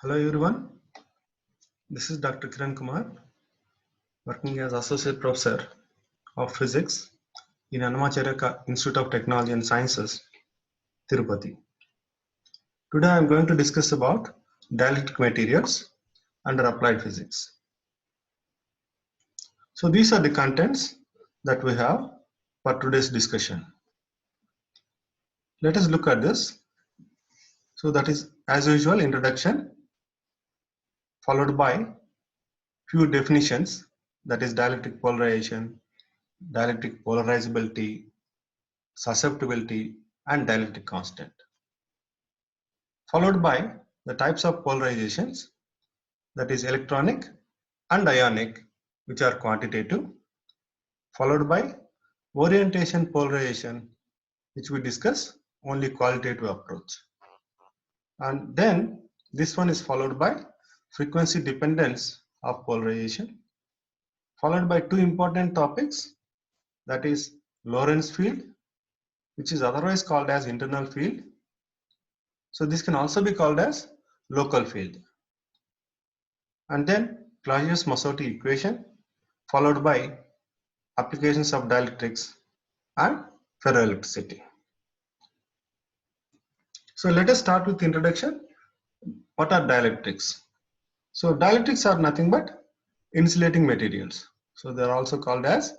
Hello everyone, this is Dr. Kiran Kumar, working as Associate Professor of Physics in Annamacharya Institute of Technology and Sciences, Tirupati. Today I am going to discuss about dielectric materials under applied physics. So these are the contents that we have for today's discussion. Let us look at this. So that is, as usual, introduction, followed by few definitions, that is dielectric polarization, dielectric polarizability, susceptibility, and dielectric constant. Followed by the types of polarizations, that is electronic and ionic, which are quantitative. Followed by orientation polarization, which we discuss only qualitative approach. And then this one is followed by frequency dependence of polarization, followed by two important topics, that is Lorentz field, which is otherwise called as internal field. So this can also be called as local field. And then Clausius-Mossotti equation, followed by applications of dielectrics and ferroelectricity. So let us start with introduction. What are dielectrics? So dielectrics are nothing but insulating materials. So they are also called as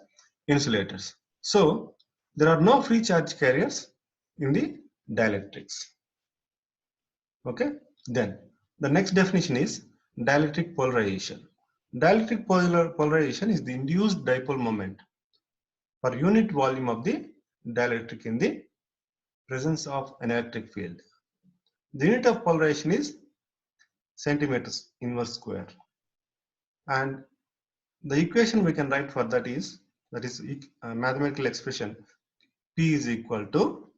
insulators. So there are no free charge carriers in the dielectrics. Okay. Then the next definition is dielectric polarization. Dielectric polarization is the induced dipole moment per unit volume of the dielectric in the presence of an electric field. The unit of polarization is centimeters inverse square, and the equation we can write for that is a mathematical expression, P is equal to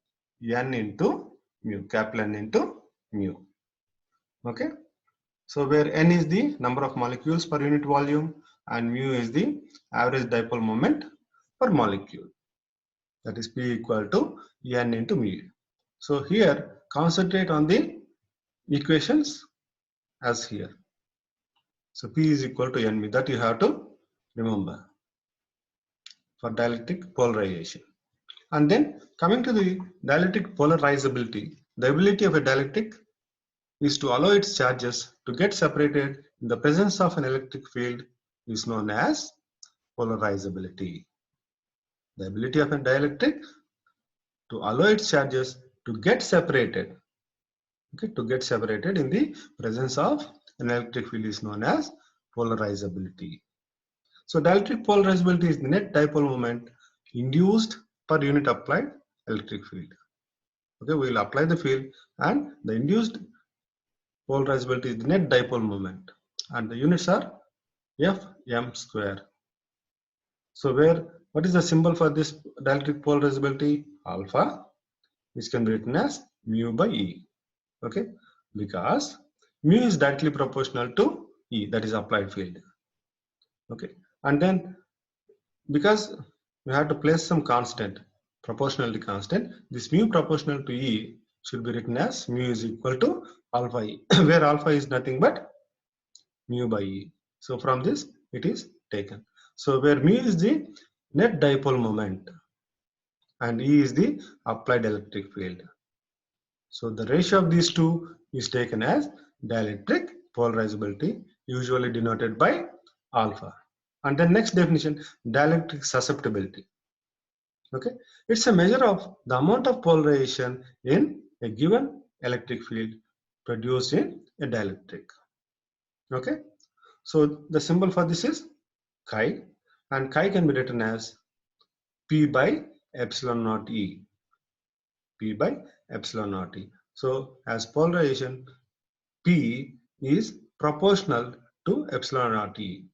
N into mu, capital N into mu. Okay, so where N is the number of molecules per unit volume and mu is the average dipole moment per molecule, that is P equal to N into mu. So here concentrate on the equations as here. So P is equal to N mu, that you have to remember for dielectric polarization. And then coming to the dielectric polarizability, the ability of a dielectric is to allow its charges to get separated in the presence of an electric field is known as polarizability. The ability of a dielectric to allow its charges to get separated, to get separated in the presence of an electric field is known as polarizability. So dielectric polarizability is the net dipole moment induced per unit applied electric field. Okay, we will apply the field and the induced polarizability is the net dipole moment, and the units are Fm square. So what is the symbol for this dielectric polarizability? Alpha, which can be written as mu by E. Okay, because mu is directly proportional to E, that is applied field. Okay, and then because we have to place some constant, proportionality constant, this mu proportional to E should be written as mu is equal to alpha E, where alpha is nothing but mu by E. So from this it is taken. So where mu is the net dipole moment and E is the applied electric field. So the ratio of these two is taken as dielectric polarizability, usually denoted by alpha. And then next definition, dielectric susceptibility. Okay, it's a measure of the amount of polarization in a given electric field produced in a dielectric. Okay, so the symbol for this is chi, and chi can be written as P by epsilon naught E. P by epsilon naught E. So as polarization, P is proportional to epsilon naught E.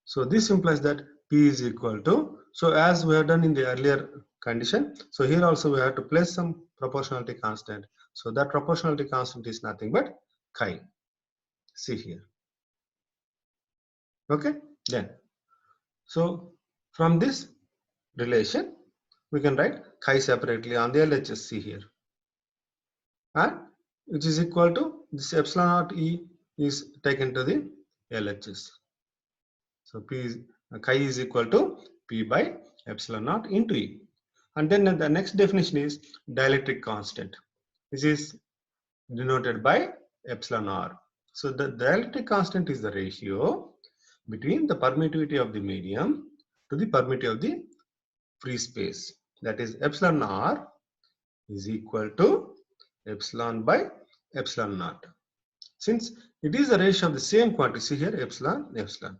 So this implies that P is equal to, so as we have done in the earlier condition, so here also we have to place some proportionality constant. So that proportionality constant is nothing but chi. See here. Okay, then so from this relation we can write chi separately on the LHS. See here, and which is equal to this epsilon naught E is taken to the LHS. So chi is equal to P by epsilon naught into E. And then the next definition is dielectric constant. This is denoted by epsilon R. So the dielectric constant is the ratio between the permittivity of the medium to the permittivity of the free space. That is epsilon R is equal to epsilon by epsilon naught. Since it is a ratio of the same quantity, see here epsilon, epsilon.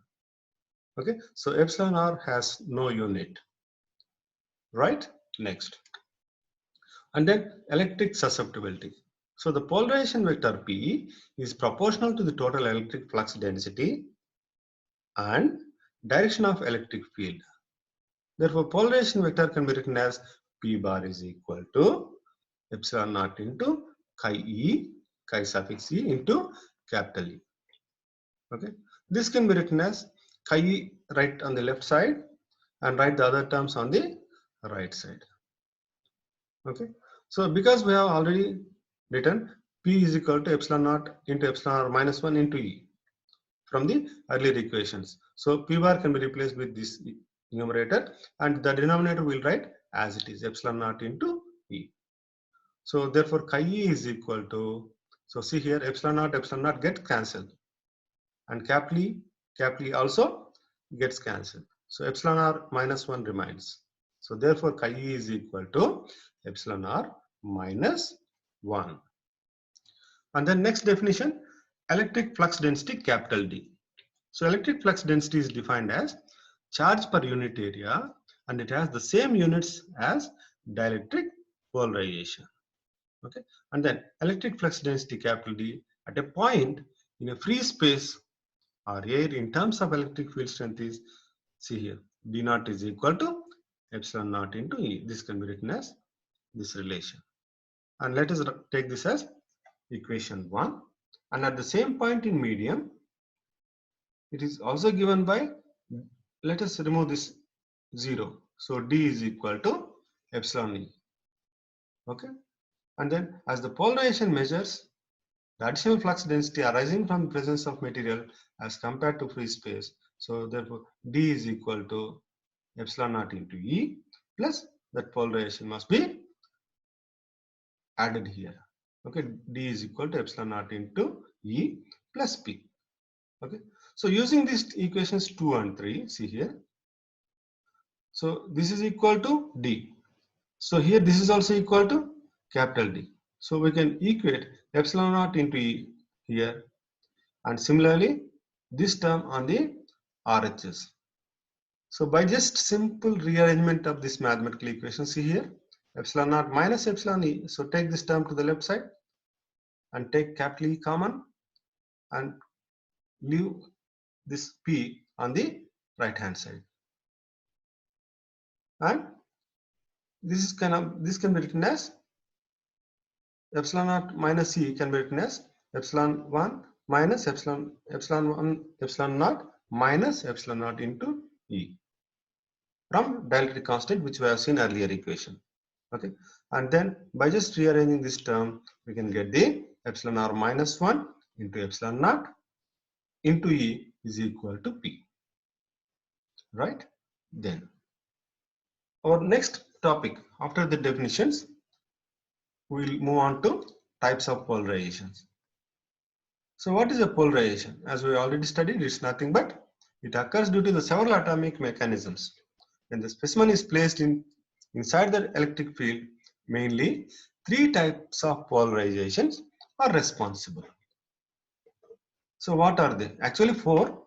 Okay, so epsilon R has no unit, right? Next. And then electric susceptibility. So the polarization vector P is proportional to the total electric flux density and direction of electric field. Therefore, polarization vector can be written as P bar is equal to epsilon naught into chi suffix E into capital E. Okay, this can be written as chi E right on the left side and write the other terms on the right side. Okay, so because we have already written P is equal to epsilon naught into epsilon R minus 1 into E from the earlier equations. So P bar can be replaced with this numerator and the denominator will write as it is epsilon naught into E. So therefore chi E is equal to, so see here epsilon naught gets cancelled and capital E also gets cancelled. So epsilon R minus 1 remains. So therefore chi E is equal to epsilon R minus 1. And then next definition, electric flux density capital D. So electric flux density is defined as charge per unit area and it has the same units as dielectric polarization. Okay, and then electric flux density capital D at a point in a free space or air in terms of electric field strength is, see here, D naught is equal to epsilon naught into E. This can be written as this relation. And let us take this as equation 1. And at the same point in medium, it is also given by, let us remove this 0. So D is equal to epsilon E. Okay. And then as the polarization measures the additional flux density arising from the presence of material as compared to free space. So therefore D is equal to epsilon naught into E plus that polarization must be added here. Okay, D is equal to epsilon naught into E plus P. Okay, so using these equations 2 and 3, see here. So this is equal to D. So here this is also equal to capital D. So we can equate epsilon naught into E here and similarly this term on the RHS. So by just simple rearrangement of this mathematical equation, see here epsilon naught minus epsilon E. So take this term to the left side and take capital E common and leave this P on the right hand side. And this can be written as epsilon naught minus E can be written as epsilon 1 minus epsilon naught minus epsilon naught into E from dielectric constant which we have seen earlier equation. Okay, and then by just rearranging this term we can get the epsilon R minus 1 into epsilon naught into E is equal to P. Right? Then our next topic after the definitions, we will move on to types of polarizations. So what is a polarization? As we already studied, it's nothing but it occurs due to the several atomic mechanisms. When the specimen is placed inside the electric field, mainly 3 types of polarizations are responsible. So what are they? Actually 4.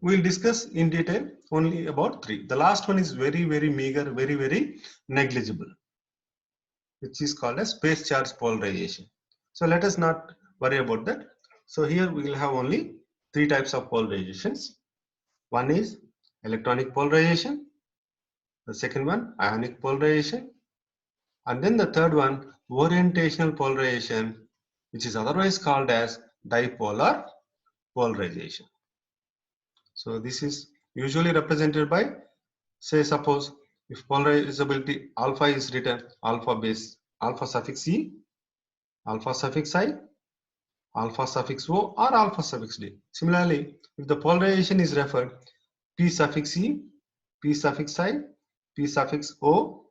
We will discuss in detail only about 3. The last one is very meager, very negligible, which is called as space charge polarization. So let us not worry about that. So here we will have only 3 types of polarizations. One is electronic polarization, the second one ionic polarization, and then the third one orientational polarization, which is otherwise called as dipolar polarization. So this is usually represented by, say suppose if polarizability alpha is written alpha suffix E, alpha suffix I, alpha suffix O or alpha suffix D. Similarly, if the polarization is referred P suffix E, P suffix I, P suffix O,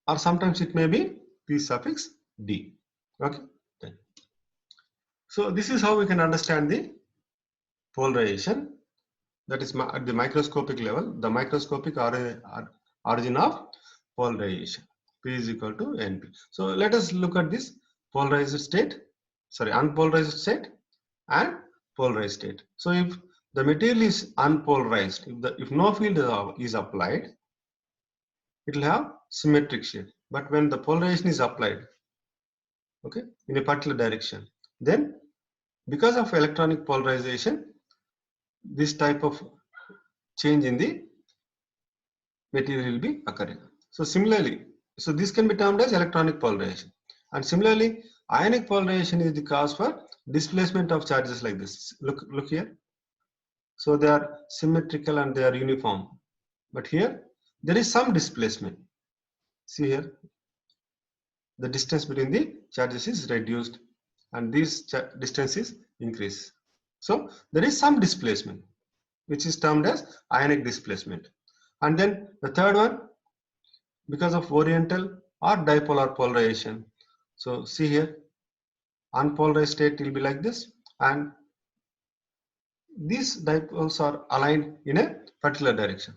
or sometimes it may be P suffix D. Okay. So this is how we can understand the polarization. That is at the microscopic level, the microscopic origin of polarization. P is equal to NP. So let us look at this polarized state, sorry, unpolarized state and polarized state. So if the material is unpolarized, if no field is applied, it will have symmetric shape. But when the polarization is applied, okay, in a particular direction, then because of electronic polarization, this type of change in the material will be occurring. So similarly, so this can be termed as electronic polarization. And similarly, ionic polarization is the cause for displacement of charges like this. Look here. So they are symmetrical and they are uniform. But here, there is some displacement. See here, the distance between the charges is reduced and this distance is increased. So there is some displacement, which is termed as ionic displacement. And then the third one, because of oriental or dipolar polarization. So see here, unpolarized state will be like this, and these dipoles are aligned in a particular direction,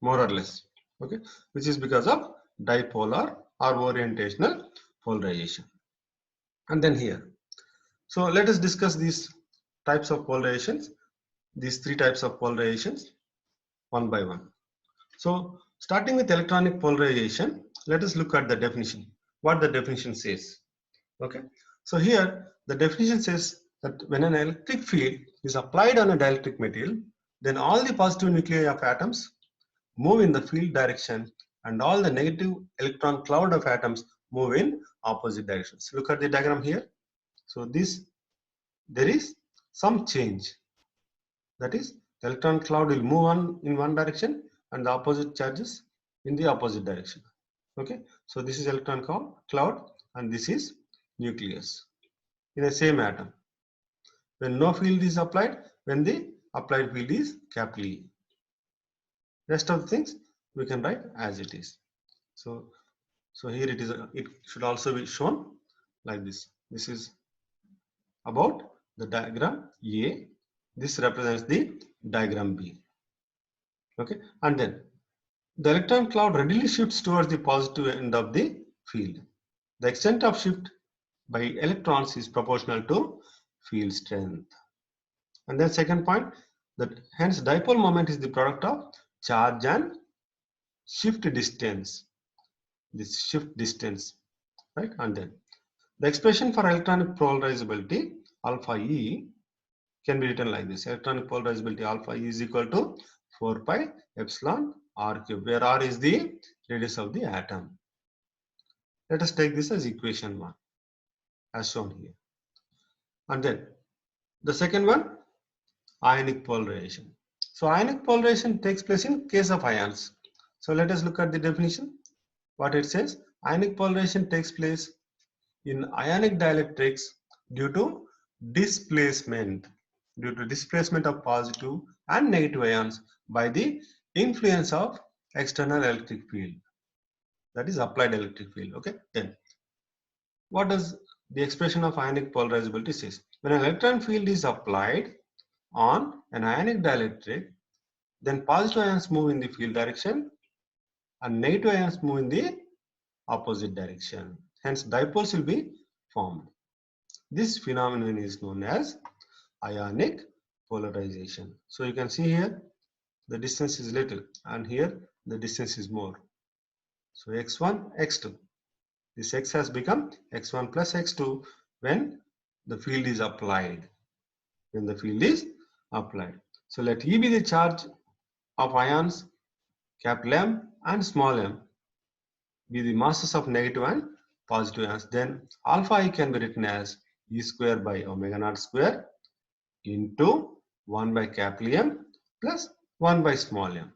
more or less, okay, which is because of dipolar or orientational polarization. And then here, so let us discuss these types of polarizations, these three types of polarizations one by one. So starting with electronic polarization, let us look at the definition, what the definition says. Okay, so here the definition says that when an electric field is applied on a dielectric material, then all the positive nuclei of atoms move in the field direction and all the negative electron cloud of atoms move in opposite directions. Look at the diagram here. So there is some change. That is, the electron cloud will move on in one direction and the opposite charges in the opposite direction. Okay, so this is electron cloud and this is nucleus in the same atom. When no field is applied, when the applied field is capital E. Rest of the things we can write as it is. So here it is. It should also be shown like this. This is about the diagram A. This represents the diagram B. Okay, and then the electron cloud readily shifts towards the positive end of the field. The extent of shift by electrons is proportional to field strength. And then second point, that hence dipole moment is the product of charge and shift distance. This shift distance, right? And then the expression for electronic polarizability alpha E can be written like this. Electronic polarizability alpha E is equal to 4 pi epsilon r cube, where r is the radius of the atom. Let us take this as equation 1 as shown here. And then the second one, ionic polarization. So ionic polarization takes place in case of ions. So let us look at the definition. What it says, ionic polarization takes place in ionic dielectrics due to displacement of positive and negative ions by the influence of external electric field, that is applied electric field. Okay, then what does the expression of ionic polarizability says? When an electron field is applied on an ionic dielectric, then positive ions move in the field direction and negative ions move in the opposite direction. Hence dipoles will be formed. This phenomenon is known as ionic polarization. So you can see here the distance is little and here the distance is more. So x1, x2. This x has become x1 plus x2 when the field is applied. When the field is applied. So let E be the charge of ions capital M and small m be the masses of negative and positive ions. Then alpha I can be written as E square by omega naught square into 1 by capital M plus 1 by small m.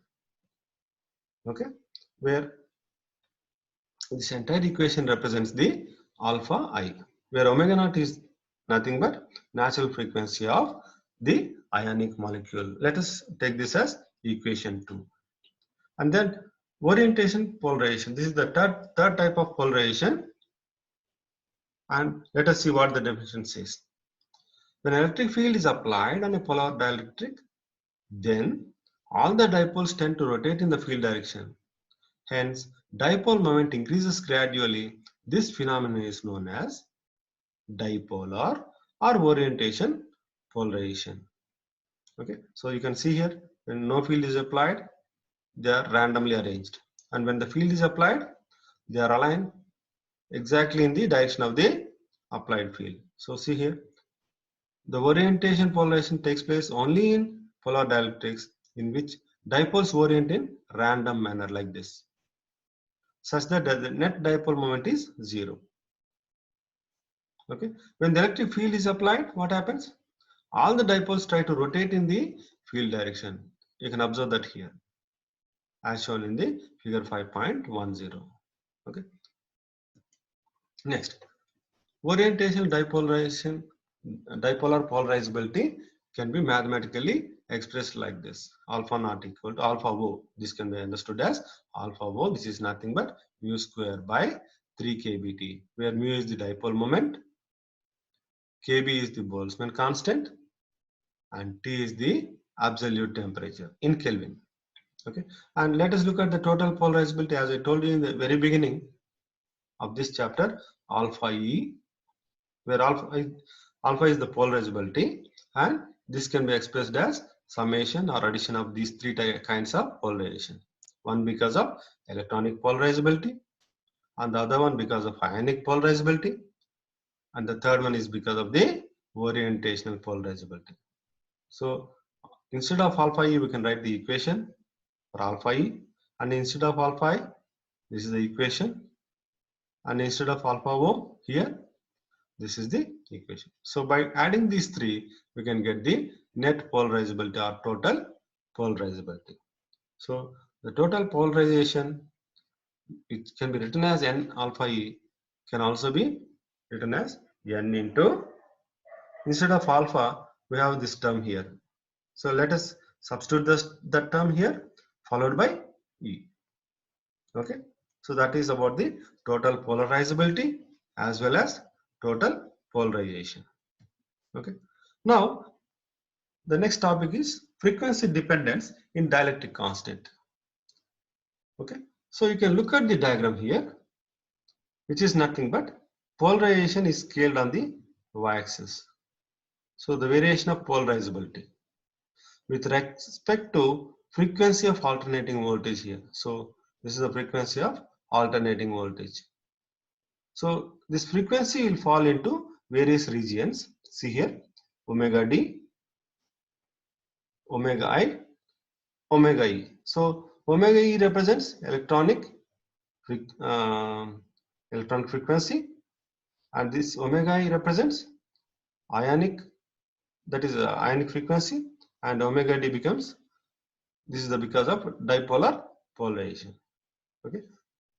Okay, where this entire equation represents the alpha I, where omega naught is nothing but natural frequency of the ionic molecule. Let us take this as equation 2. And then orientation polarization. This is the third type of polarization. And let us see what the definition says. When electric field is applied on a polar dielectric, then all the dipoles tend to rotate in the field direction. Hence, dipole moment increases gradually. This phenomenon is known as dipolar or orientation polarization. Okay, so you can see here when no field is applied, they are randomly arranged, and when the field is applied, they are aligned exactly in the direction of the applied field. So see here, the orientation polarization takes place only in polar dielectrics in which dipoles orient in random manner like this, such that the net dipole moment is 0. Okay, when the electric field is applied, what happens? All the dipoles try to rotate in the field direction. You can observe that here, as shown in the figure 5.10. Okay. Next, orientation dipolarization, dipolar polarizability can be mathematically expressed like this: alpha naught equal to alpha O. This can be understood as alpha O. This is nothing but mu square by 3 kBt, where mu is the dipole moment, kb is the Boltzmann constant, and T is the absolute temperature in Kelvin. Okay, and let us look at the total polarizability. As I told you in the very beginning of this chapter, alpha E, where alpha is the polarizability, and this can be expressed as summation or addition of these three kinds of polarization. One because of electronic polarizability, and the other one because of ionic polarizability, and the third one is because of the orientational polarizability. So instead of alpha E, we can write the equation for alpha E, and instead of alpha I, this is the equation, and instead of alpha O here, this is the equation. So by adding these three, we can get the net polarizability or total polarizability. So the total polarization, it can be written as N alpha E, can also be written as N into, instead of alpha, we have this term here. So let us substitute that term here, followed by E. Okay, so that is about the total polarizability as well as total polarization. Okay, now the next topic is frequency dependence in dielectric constant. Okay, so you can look at the diagram here, which is nothing but polarization is scaled on the y-axis. So the variation of polarizability with respect to frequency of alternating voltage here. So this is the frequency of alternating voltage. So this frequency will fall into various regions. See here, omega D, omega I, omega E. So omega E represents electronic frequency, and this omega E represents ionic, that is ionic frequency, and omega D becomes, this is the because of dipolar polarization. Okay,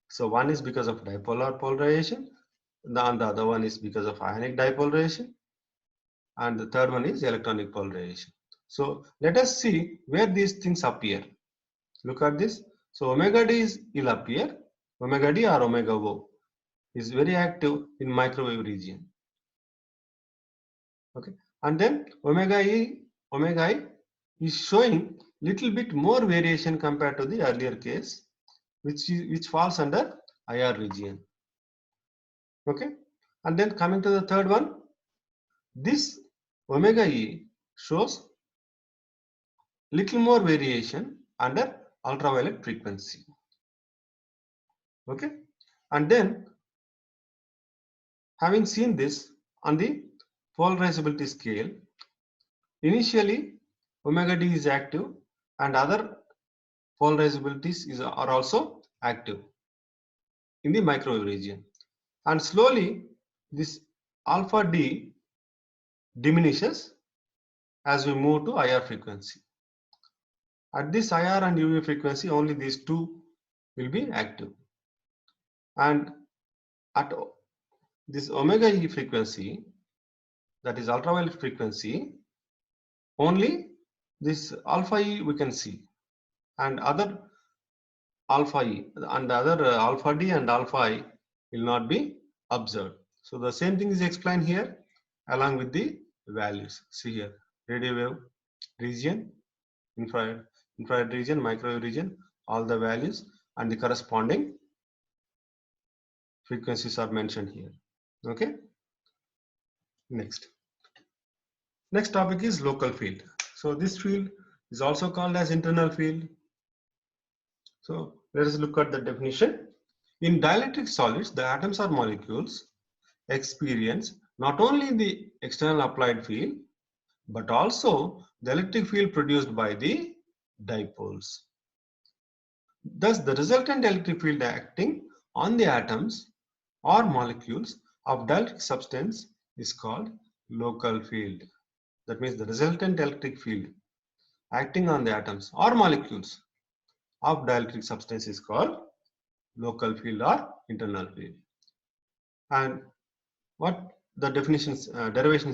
so one is because of dipolar polarization, and the other one is because of ionic dipolarization, and the third one is electronic polarization. So let us see where these things appear. Look at this. So omega D will appear, omega D or omega O is very active in microwave region. Okay, and then omega I is showing little bit more variation compared to the earlier case, which falls under IR region. Okay, and then coming to the third one, this omega E shows little more variation under ultraviolet frequency. Okay, and then having seen this on the polarizability scale, initially omega D is active and other polarizabilities are also active in the microwave region, and slowly this alpha D diminishes as we move to IR frequency. At this IR and UV frequency, only these two will be active, and at this omega E frequency, that is ultraviolet frequency, only this alpha E we can see, and other alpha E and the other alpha D and alpha I will not be observed. So the same thing is explained here along with the values. See here, radio wave region, infrared region, microwave region, all the values and the corresponding frequencies are mentioned here. Okay. Next topic is local field. So this field is also called as internal field. So let us look at the definition. In dielectric solids, the atoms or molecules experience not only the external applied field but also the electric field produced by the dipoles. Thus, the resultant electric field acting on the atoms or molecules of dielectric substance is called local field. That means the resultant electric field acting on the atoms or molecules of dielectric substance is called local field or internal field. And what the derivation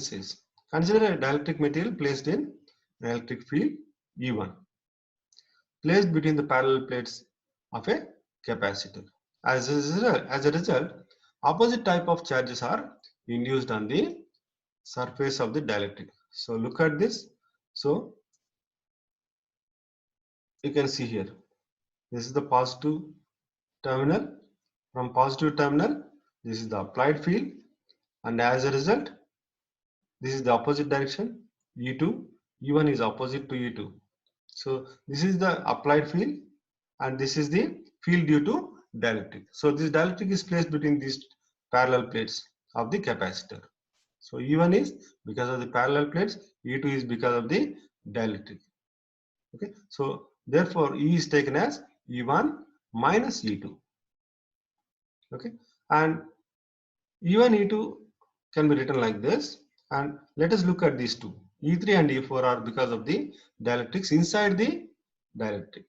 says: consider a dielectric material placed in an electric field E1, placed between the parallel plates of a capacitor. As a result, opposite type of charges are induced on the surface of the dielectric. So look at this. So you can see here, this is the positive terminal. From positive terminal, this is the applied field, and as a result, this is the opposite direction, E2. E1 is opposite to E2. So this is the applied field, and this is the field due to dielectric. So this dielectric is placed between these parallel plates of the capacitor. So E1 is because of the parallel plates, E2 is because of the dielectric. Okay, so therefore E is taken as E1 minus E2. Okay, and E1, E2 can be written like this. And let us look at these two. E3 and E4 are because of the dielectrics inside the dielectric.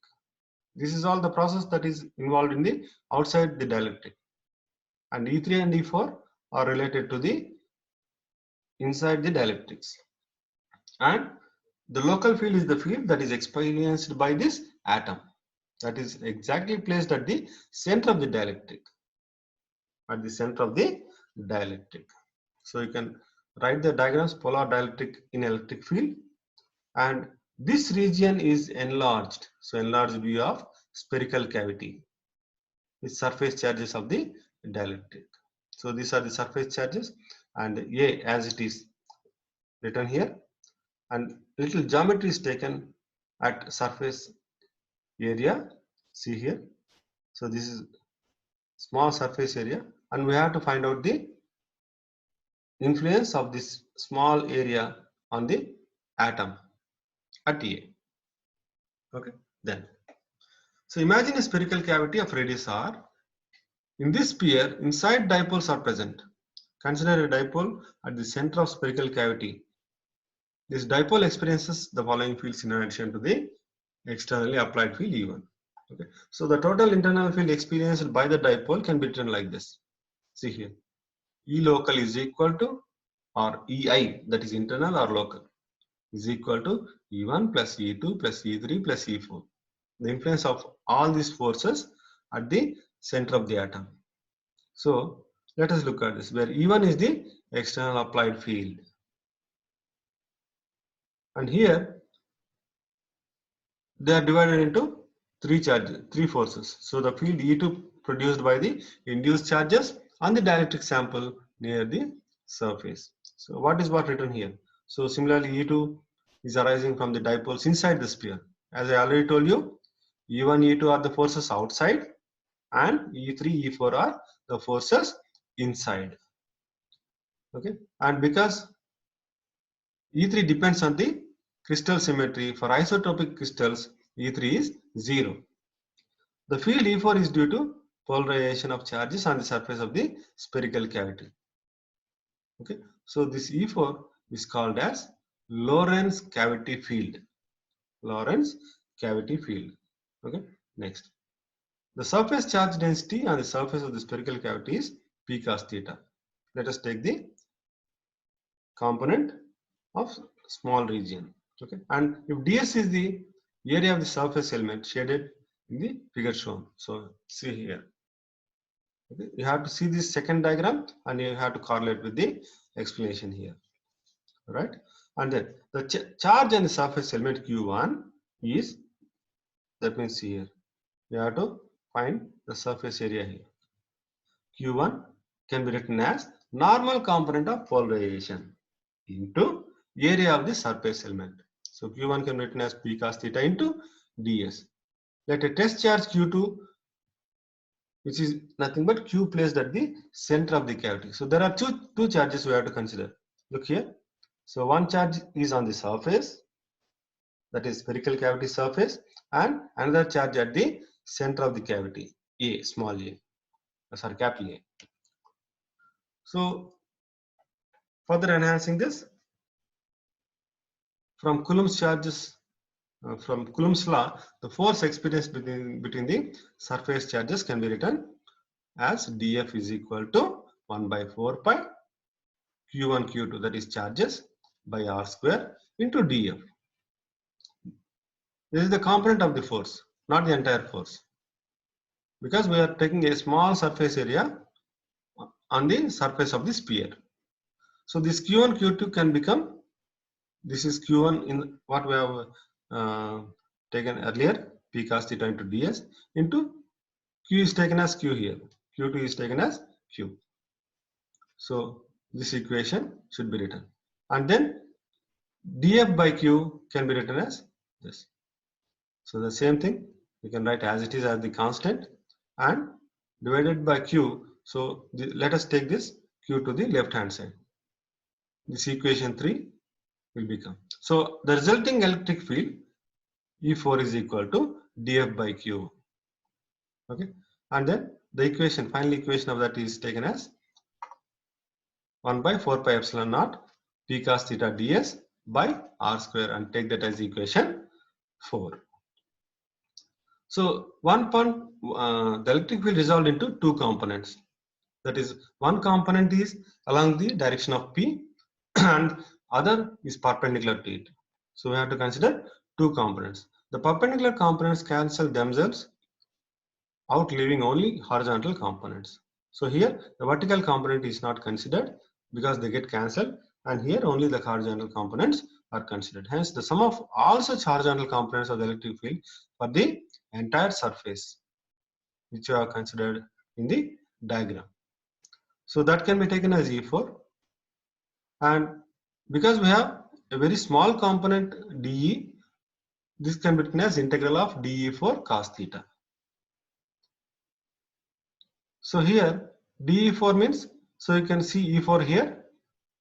This is all the process that is involved in the outside the dielectric. And E3 and E4 are related to the inside the dielectrics. And the local field is the field that is experienced by this atom, that is exactly placed at the center of the dielectric. At the center of the dielectric. So you can write the diagrams: polar dielectric in electric field, and this region is enlarged. So enlarged view of spherical cavity with surface charges of the dielectric. So these are the surface charges, and A as it is written here, and little geometry is taken at surface area. See here. So this is small surface area, and we have to find out the influence of this small area on the atom at A. Okay, then. So imagine a spherical cavity of radius r. In this sphere, inside dipoles are present. Consider a dipole at the center of spherical cavity. This dipole experiences the following fields in addition to the externally applied field E1. Okay, so the total internal field experienced by the dipole can be written like this. See here, E local is equal to, or EI, that is internal or local, is equal to E1 plus E2 plus E3 plus E4. The influence of all these forces at the center of the atom. So let us look at this, where E1 is the external applied field. And here they are divided into three forces. So the field E2 produced by the induced charges on the dielectric sample near the surface. So what is written here? So similarly, E2 is arising from the dipoles inside the sphere. As I already told you, E1, E2 are the forces outside, and E3, E4 are the forces inside. Okay, and because E3 depends on the crystal symmetry, for isotopic crystals, E3 is 0. The field E4 is due to polarization of charges on the surface of the spherical cavity. Okay, so this E4 is called as Lorentz cavity field. Lorentz cavity field. Okay, next. The surface charge density on the surface of the spherical cavity is P cos theta. Let us take the component of small region. Okay, and if ds is the area of the surface element shaded in the figure shown. So see here. Okay, you have to see this second diagram and you have to correlate with the explanation here. Right, and then the charge on the surface element q1 is, that means here we have to find the surface area here. q1 can be written as normal component of polarization into area of the surface element. So q1 can be written as p cos theta into ds. Let a test charge q2, which is nothing but q placed at the center of the cavity. So there are two charges we have to consider. Look here. So one charge is on the surface, that is spherical cavity surface, and another charge at the center of the cavity, a, small a, sorry, capital A. So further enhancing this, from Coulomb's charges, from Coulomb's law, the force experienced between the surface charges can be written as dF is equal to 1 by 4 pi q1 q2, that is charges, by r square into dF. This is the component of the force, not the entire force, because we are taking a small surface area on the surface of the sphere. So this q1 q2 can become, this is q1 in what we have taken earlier, p cos theta into ds, into q is taken as q here, q2 is taken as q. So this equation should be written, and then df by q can be written as this. So the same thing we can write as it is as the constant and divided by q. So let us take this q to the left hand side. This equation 3 will become. So the resulting electric field E4 is equal to df by q. Okay, and then the equation, final equation of that is taken as 1 by 4 pi epsilon naught p cos theta ds by r square, and take that as equation 4. So one point, the electric field resolved into two components. That is, one component is along the direction of p and other is perpendicular to it. So we have to consider two components. The perpendicular components cancel themselves out, leaving only horizontal components. So here the vertical component is not considered because they get cancelled, and here only the horizontal components are considered. Hence the sum of all such horizontal components of the electric field for the entire surface, which are considered in the diagram. So that can be taken as E4, and because we have a very small component dE, this can be written as integral of dE4 cos theta. So here dE4 means, so you can see E4 here.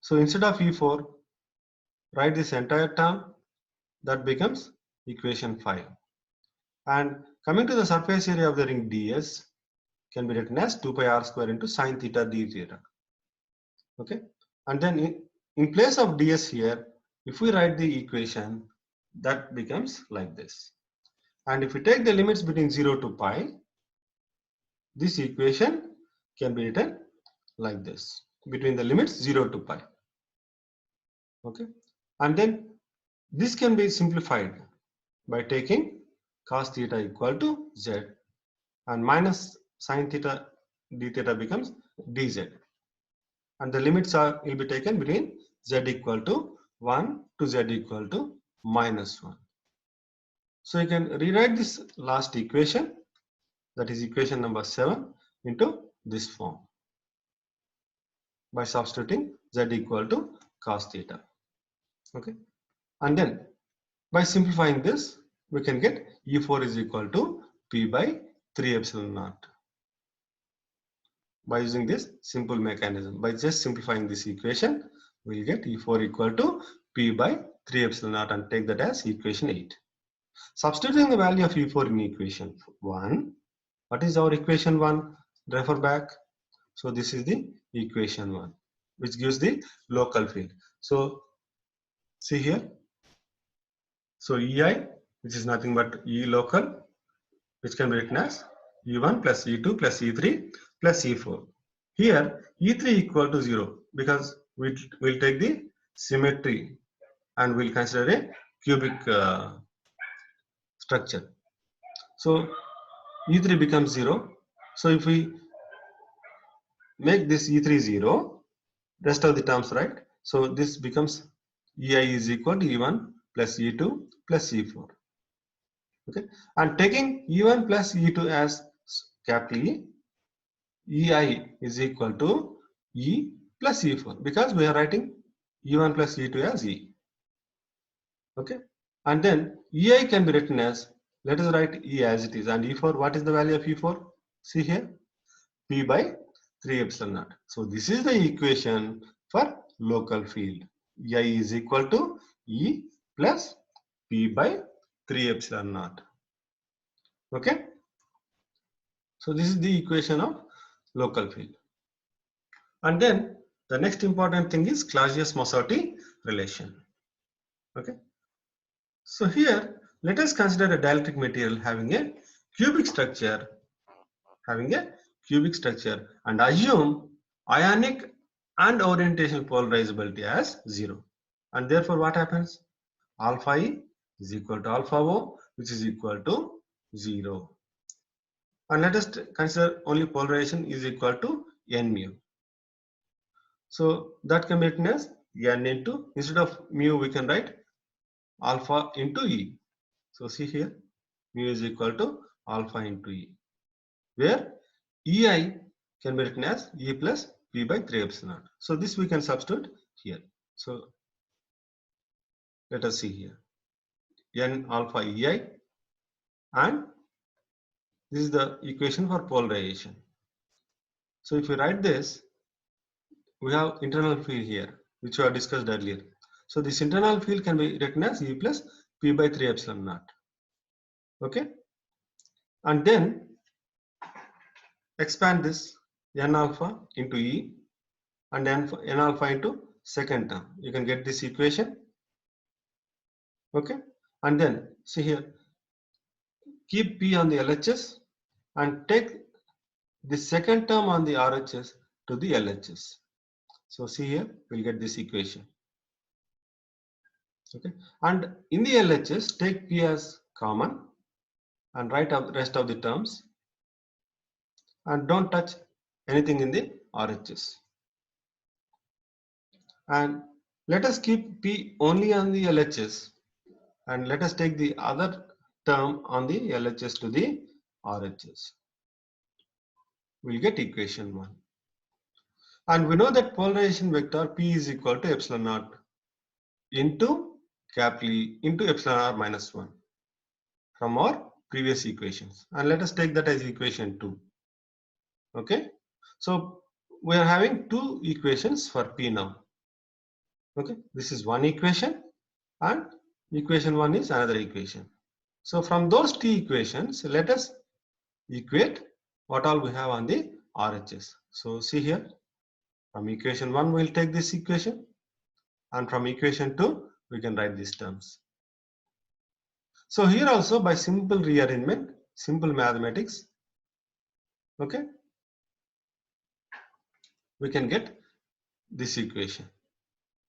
So instead of E4, write this entire term, that becomes equation 5. And coming to the surface area of the ring ds can be written as 2 pi r square into sine theta d theta. Okay, and then in place of ds here, if we write the equation, that becomes like this. And if we take the limits between 0 to pi, this equation can be written like this, between the limits 0 to pi. Okay, and then this can be simplified by taking cos theta equal to z, and minus sine theta d theta becomes dz, and the limits will be taken between z equal to 1 to z equal to minus 1. So you can rewrite this last equation, that is equation number 7, into this form by substituting z equal to cos theta. Okay, and then by simplifying this, we can get E4 is equal to P by 3 epsilon naught. By using this simple mechanism, by just simplifying this equation, we will get E4 equal to P by 3 epsilon naught, and take that as equation 8. Substituting the value of E4 in equation 1, what is our equation 1? Refer back. So this is the equation 1, which gives the local field. So see here. So EI, which is nothing but E local, which can be written as E1 plus E2 plus E3 plus E4. Here E3 equal to 0 because we will take the symmetry, and we'll consider a cubic structure. So E3 becomes 0. So if we make this E3 0, rest of the terms, right? So this becomes EI is equal to E1 plus E2 plus E4. Okay, and taking E1 plus E2 as capital E, EI is equal to E plus E4 because we are writing E1 plus E2 as E. Okay, and then EI can be written as, let us write E as it is, and E4, what is the value of E4? See here, P by 3 epsilon naught. So this is the equation for local field. EI is equal to E plus P by 3 epsilon naught. Okay, so this is the equation of local field. And then the next important thing is Clausius-Mossotti relation. Okay, so here let us consider a dielectric material having a cubic structure, and assume ionic and orientation polarizability as 0. And therefore what happens? Alpha E is equal to alpha O, which is equal to 0. And let us consider only polarization is equal to n mu. So that can be written as n into, instead of mu we can write alpha into E. So see here, mu is equal to alpha into E, where EI can be written as E plus P by 3 epsilon naught. So this we can substitute here. So let us see here, n alpha EI, and this is the equation for polarization. So if we write this, we have internal field here, which we have discussed earlier. So this internal field can be written as E plus P by 3 epsilon naught. Okay, and then expand this n alpha into E and n alpha into second term. You can get this equation. Okay, and then see here, keep P on the LHS and take the second term on the RHS to the LHS. So see here, we'll get this equation. Okay, and in the LHS, take P as common and write out the rest of the terms, and don't touch anything in the RHS. And let us keep P only on the LHS, and let us take the other term on the LHS to the RHS. We'll get equation 1. And we know that polarization vector P is equal to epsilon naught into capital E into epsilon r minus 1 from our previous equations. And let us take that as equation 2. Okay, so we are having two equations for P now. Okay, this is one equation and equation 1 is another equation. So from those two equations, let us equate what all we have on the RHS. So see here, from equation 1 we will take this equation, and from equation 2 we can write these terms. So here also, by simple rearrangement, simple mathematics, okay, we can get this equation.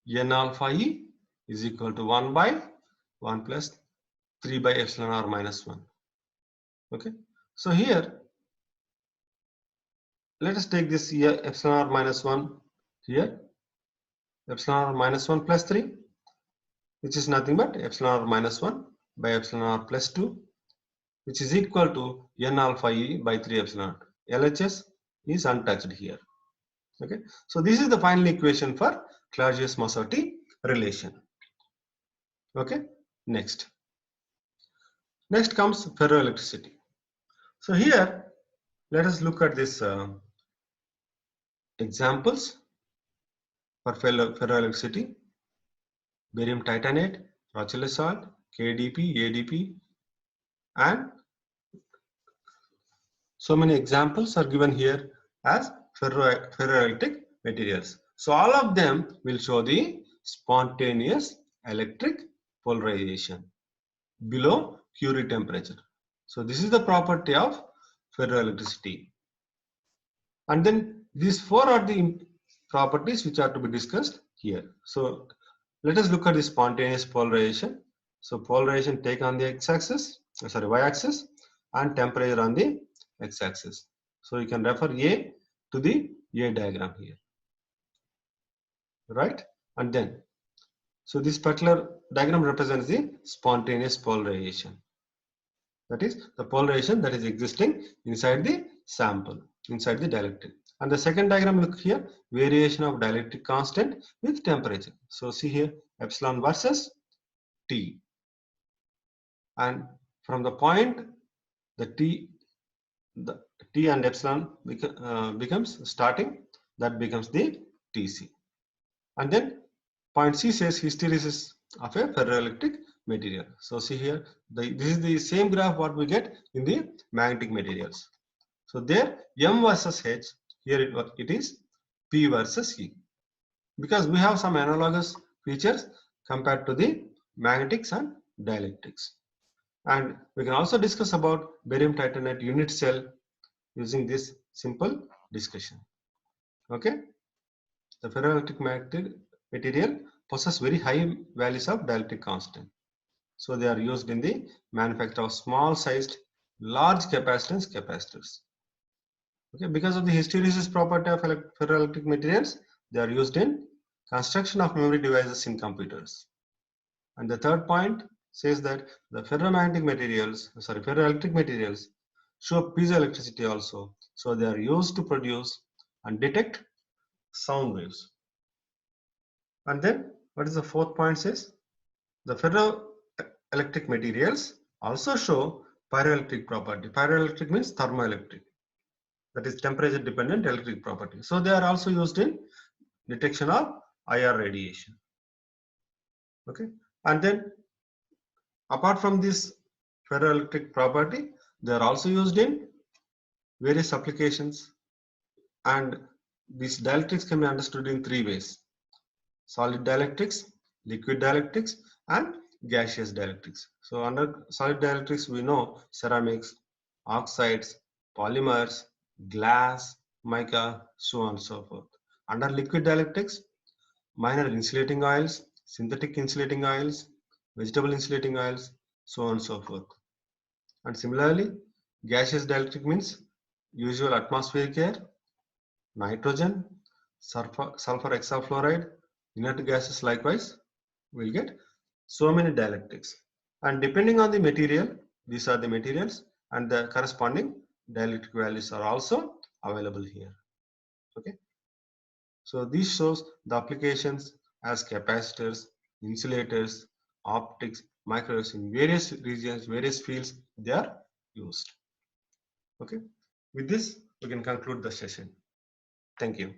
N alpha E is equal to 1 by 1 plus 3 by epsilon r minus 1. Okay, so here let us take this here, epsilon r minus 1 here, epsilon r minus 1 plus 3, which is nothing but epsilon r minus 1 by epsilon r plus 2, which is equal to n alpha E by 3 epsilon naught. LHS is untouched here. Okay, so this is the final equation for Clausius-Mossotti relation. Okay, next comes ferroelectricity. So here let us look at this examples for ferroelectricity: barium titanate, Rochelais salt, KDP, ADP, and so many examples are given here as ferroelectric materials. So all of them will show the spontaneous electric polarization below Curie temperature. So this is the property of ferroelectricity. And then these four are the properties which are to be discussed here. So Let us look at the spontaneous polarization. So polarization take on the x-axis, y-axis, and temperature on the x-axis. So you can refer A to the A diagram here, right? And then, so this particular diagram represents the spontaneous polarization. That is the polarization that is existing inside the sample, inside the dielectric. And the second diagram, look here, variation of dielectric constant with temperature. So see here, epsilon versus T. And from the point the T and epsilon becomes starting, that becomes the Tc. And then point C says hysteresis of a ferroelectric material. So see here, this is the same graph what we get in the magnetic materials. So there M versus H, here it is P versus E, because we have some analogous features compared to the magnetics and dielectrics. And we can also discuss about barium titanate unit cell using this simple discussion. Okay, the ferroelectric material possess very high values of dielectric constant. So they are used in the manufacture of small sized large capacitance capacitors. Okay, because of the hysteresis property of ferroelectric materials, they are used in construction of memory devices in computers. And the third point says that the ferroelectric materials show piezoelectricity also. So they are used to produce and detect sound waves. And then what is the fourth point says? The ferroelectric materials also show pyroelectric property. Pyroelectric means thermoelectric. That is temperature dependent electric property. So they are also used in detection of IR radiation. Okay. And then apart from this ferroelectric property, they are also used in various applications, and these dielectrics can be understood in three ways: solid dielectrics, liquid dielectrics, and gaseous dielectrics. So under solid dielectrics, we know ceramics, oxides, polymers, glass, mica, so on and so forth. Under liquid dielectrics, minor insulating oils, synthetic insulating oils, vegetable insulating oils, so on and so forth. And similarly, gaseous dielectric means usual atmospheric air, nitrogen, sulfur hexafluoride, inert gases likewise will get so many dielectrics. And depending on the material, these are the materials, and the corresponding dielectric values are also available here. Okay. So this shows the applications as capacitors, insulators, optics, microwaves in various regions, various fields they are used. Okay. With this, we can conclude the session. Thank you.